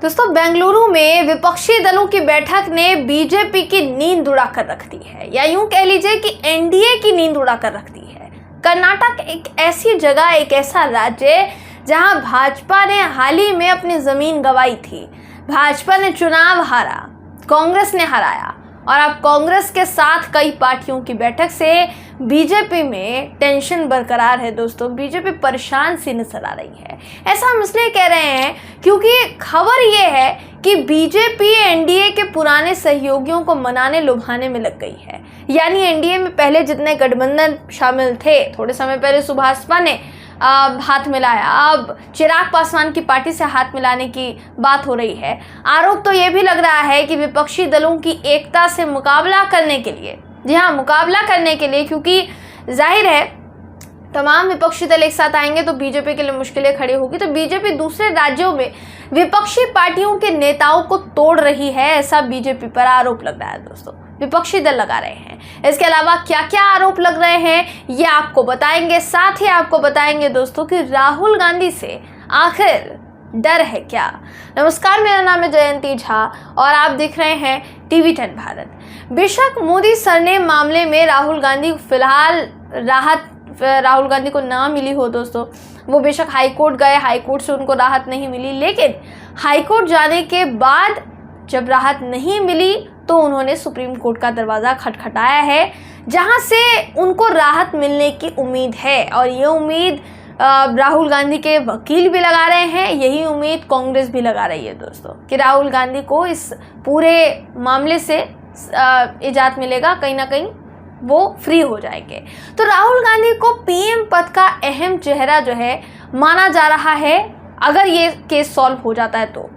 दोस्तों, बेंगलुरु में विपक्षी दलों की बैठक ने बीजेपी की नींद उड़ाकर रख दी है, या यूं कह लीजिए कि एनडीए की नींद उड़ाकर रख दी है। कर्नाटक एक ऐसी जगह, एक ऐसा राज्य जहां भाजपा ने हाल ही में अपनी जमीन गंवाई थी। भाजपा ने चुनाव हारा, कांग्रेस ने हराया, और अब कांग्रेस के साथ कई पार्टियों की बैठक से बीजेपी में टेंशन बरकरार है। दोस्तों, बीजेपी परेशान सी नजर आ रही है। ऐसा हम इसलिए कह रहे हैं क्योंकि खबर ये है कि बीजेपी एनडीए के पुराने सहयोगियों को मनाने लुभाने में लग गई है। यानी एनडीए में पहले जितने गठबंधन शामिल थे, थोड़े समय पहले सुभाषपा ने हाथ मिलाया, अब चिराग पासवान की पार्टी से हाथ मिलाने की बात हो रही है। आरोप तो ये भी लग रहा है कि विपक्षी दलों की एकता से मुकाबला करने के लिए, जी हाँ, मुकाबला करने के लिए, क्योंकि जाहिर है तमाम विपक्षी दल एक साथ आएंगे तो बीजेपी के लिए मुश्किलें खड़ी होगी, तो बीजेपी दूसरे राज्यों में विपक्षी पार्टियों के नेताओं को तोड़ रही है, ऐसा बीजेपी पर आरोप लग रहा है। दोस्तों, विपक्षी दल लगा रहे हैं। इसके अलावा क्या क्या आरोप लग रहे हैं ये आपको बताएंगे। साथ ही आपको बताएंगे दोस्तों कि राहुल गांधी से आखिर डर है क्या। नमस्कार, मेरा नाम है जयंती झा और आप देख रहे हैं टीवी10 भारत। बेशक मोदी सरनेम मामले में राहुल गांधी फिलहाल राहुल गांधी को ना मिली हो दोस्तों, वो बेशक हाईकोर्ट गए, हाईकोर्ट से उनको राहत नहीं मिली, लेकिन हाईकोर्ट जाने के बाद जब राहत नहीं मिली तो उन्होंने सुप्रीम कोर्ट का दरवाज़ा खटखटाया है, जहां से उनको राहत मिलने की उम्मीद है। और ये उम्मीद राहुल गांधी के वकील भी लगा रहे हैं, यही उम्मीद कांग्रेस भी लगा रही है दोस्तों, कि राहुल गांधी को इस पूरे मामले से इजाज़त मिलेगा, कहीं ना कहीं वो फ्री हो जाएंगे। तो राहुल गांधी को पीएम पद का अहम चेहरा जो है माना जा रहा है, अगर ये केस सॉल्व हो जाता है तो।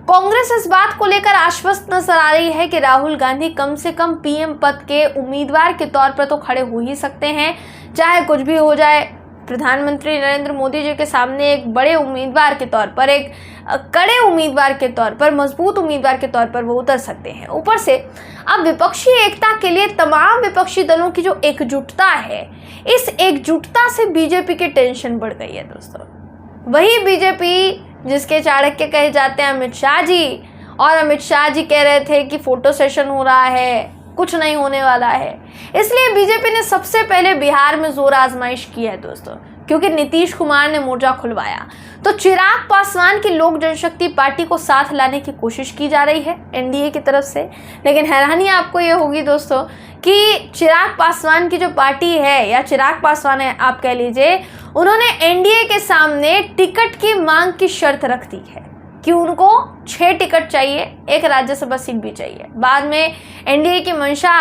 कांग्रेस इस बात को लेकर आश्वस्त नजर आ रही है कि राहुल गांधी कम से कम पीएम पद के उम्मीदवार के तौर पर तो खड़े हो ही सकते हैं, चाहे कुछ भी हो जाए। प्रधानमंत्री नरेंद्र मोदी जी के सामने एक बड़े उम्मीदवार के तौर पर, एक कड़े उम्मीदवार के तौर पर, मजबूत उम्मीदवार के तौर पर वो उतर सकते हैं। ऊपर से अब विपक्षी एकता के लिए तमाम विपक्षी दलों की जो एकजुटता है, इस एकजुटता से बीजेपी की टेंशन बढ़ गई है दोस्तों। वही बीजेपी जिसके चाणक्य कहे जाते हैं अमित शाह जी, और अमित शाह जी कह रहे थे कि फोटो सेशन हो रहा है, कुछ नहीं होने वाला है। इसलिए बीजेपी ने सबसे पहले बिहार में जोर आजमाइश की है दोस्तों, क्योंकि नीतीश कुमार ने मोर्चा खुलवाया, तो चिराग पासवान की लोक जनशक्ति पार्टी को साथ लाने की कोशिश की जा रही है एनडीए की तरफ से। लेकिन हैरानी आपको ये होगी दोस्तों कि चिराग पासवान की जो पार्टी है, या चिराग पासवान है आप कह लीजिए, उन्होंने एनडीए के सामने टिकट की मांग की शर्त रख दी है कि उनको 6 टिकट चाहिए, 1 राज्यसभा सीट भी चाहिए। बाद में एनडीए की मंशा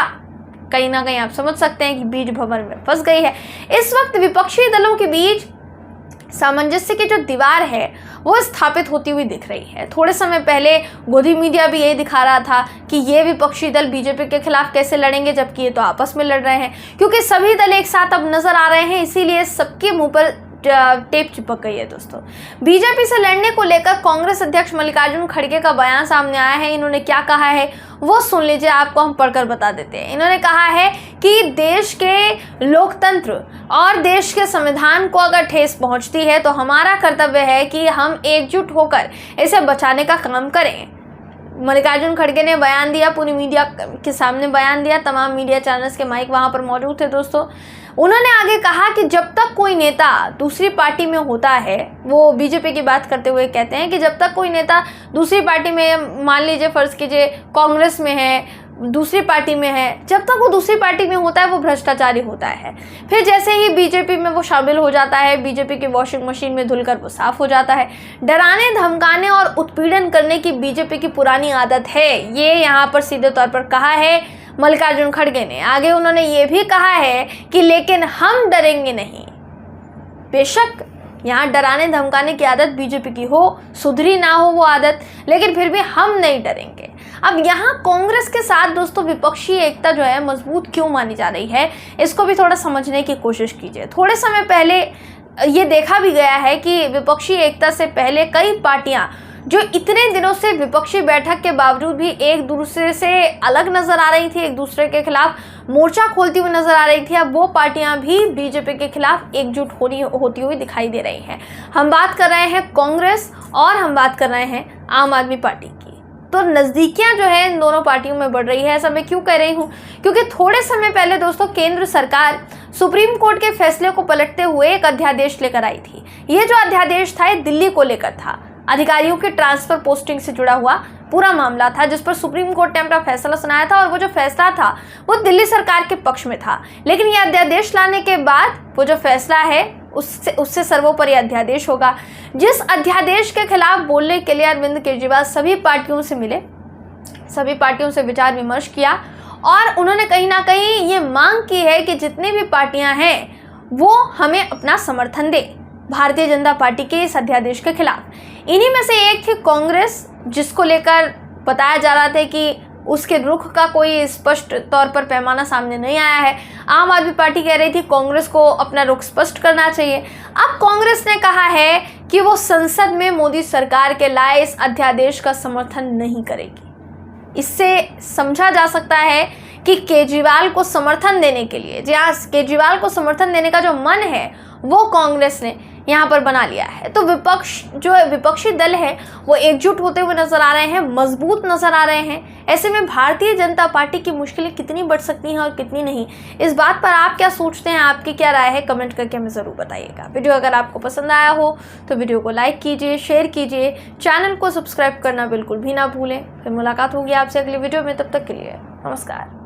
कहीं ना कहीं आप समझ सकते हैं कि बीच भंवर में फंस गई है। इस वक्त विपक्षी दलों के बीच सामंजस्य की जो दीवार है वो स्थापित होती हुई दिख रही है। थोड़े समय पहले गोदी मीडिया भी यही दिखा रहा था कि ये विपक्षी दल बीजेपी के खिलाफ कैसे लड़ेंगे, जबकि ये तो आपस में लड़ रहे हैं, क्योंकि सभी दल एक साथ अब नजर आ रहे हैं, इसीलिए सबके मुंह पर टेप चिपक गई है दोस्तों। बीजेपी से लड़ने को लेकर कांग्रेस अध्यक्ष मल्लिकार्जुन खड़गे का बयान सामने आया है। इन्होंने क्या कहा है वो सुन लीजिए, आपको हम पढ़कर बता देते हैं। इन्होंने कहा है कि देश के लोकतंत्र और देश के संविधान को अगर ठेस पहुंचती है तो हमारा कर्तव्य है कि हम एकजुट होकर इसे बचाने का काम करें। मल्लिकार्जुन खड़गे ने बयान दिया, पूरी मीडिया के सामने बयान दिया, तमाम मीडिया चैनल्स के माइक वहां पर मौजूद थे दोस्तों। उन्होंने आगे कहा कि जब तक कोई नेता दूसरी पार्टी में होता है, वो बीजेपी की बात करते हुए कहते हैं कि जब तक कोई नेता दूसरी पार्टी में, मान लीजिए फर्ज कीजिए कांग्रेस में है, दूसरी पार्टी में है, जब तक वो दूसरी पार्टी में होता है वो भ्रष्टाचारी होता है। फिर जैसे ही बीजेपी में वो शामिल हो जाता है, बीजेपी की वॉशिंग मशीन में धुलकर वो साफ हो जाता है। डराने, धमकाने और उत्पीड़न करने की बीजेपी की पुरानी आदत है, ये यहाँ पर सीधे तौर पर कहा है मल्लिकार्जुन खड़गे ने। आगे उन्होंने ये भी कहा है कि लेकिन हम डरेंगे नहीं। बेशक यहाँ डराने धमकाने की आदत बीजेपी की हो, सुधरी ना हो वो आदत, लेकिन फिर भी हम नहीं डरेंगे। अब यहाँ कांग्रेस के साथ दोस्तों विपक्षी एकता जो है मजबूत क्यों मानी जा रही है, इसको भी थोड़ा समझने की कोशिश कीजिए। थोड़े समय पहले ये देखा भी गया है कि विपक्षी एकता से पहले कई पार्टियां जो इतने दिनों से विपक्षी बैठक के बावजूद भी एक दूसरे से अलग नजर आ रही थी, एक दूसरे के खिलाफ मोर्चा खोलती हुई नजर आ रही थी, अब वो पार्टियां भी बीजेपी के खिलाफ एकजुट होती हुई दिखाई दे रही हैं। हम बात कर रहे हैं कांग्रेस और हम बात कर रहे हैं आम आदमी पार्टी की। तो नज़दीकियां जो है इन दोनों पार्टियों में बढ़ रही है। ऐसा मैं क्यों कह रही हूँ, क्योंकि थोड़े समय पहले दोस्तों केंद्र सरकार सुप्रीम कोर्ट के फैसले को पलटते हुए एक अध्यादेश लेकर आई थी। ये जो अध्यादेश था ये दिल्ली को लेकर था, अधिकारियों के ट्रांसफर पोस्टिंग से जुड़ा हुआ पूरा मामला था, जिस पर सुप्रीम कोर्ट ने अपना फैसला सुनाया था और वो जो फैसला था वो दिल्ली सरकार के पक्ष में था। लेकिन ये अध्यादेश लाने के बाद वो जो फैसला है उससे सर्वोपरि अध्यादेश होगा। जिस अध्यादेश के खिलाफ बोलने के लिए अरविंद केजरीवाल सभी पार्टियों से मिले, सभी पार्टियों से विचार विमर्श किया और उन्होंने कहीं ना कहीं ये मांग की है कि जितनी भी पार्टियां हैं वो हमें अपना समर्थन दें भारतीय जनता पार्टी के इस अध्यादेश के खिलाफ। इन्हीं में से एक थी कांग्रेस, जिसको लेकर बताया जा रहा था कि उसके रुख का कोई स्पष्ट तौर पर पैमाना सामने नहीं आया है। आम आदमी पार्टी कह रही थी कांग्रेस को अपना रुख स्पष्ट करना चाहिए। अब कांग्रेस ने कहा है कि वो संसद में मोदी सरकार के लाए इस अध्यादेश का समर्थन नहीं करेगी। इससे समझा जा सकता है कि केजरीवाल को समर्थन देने के लिए, जी हाँ, केजरीवाल को समर्थन देने का जो मन है वो कांग्रेस ने यहाँ पर बना लिया है। तो विपक्षी दल है वो एकजुट होते हुए नजर आ रहे हैं, मजबूत नजर आ रहे हैं। ऐसे में भारतीय जनता पार्टी की मुश्किलें कितनी बढ़ सकती हैं और कितनी नहीं, इस बात पर आप क्या सोचते हैं, आपकी क्या राय है, कमेंट करके हमें ज़रूर बताइएगा। वीडियो अगर आपको पसंद आया हो तो वीडियो को लाइक कीजिए, शेयर कीजिए, चैनल को सब्सक्राइब करना बिल्कुल भी ना भूलें। फिर मुलाकात होगी आपसे अगली वीडियो में, तब तक के लिए नमस्कार।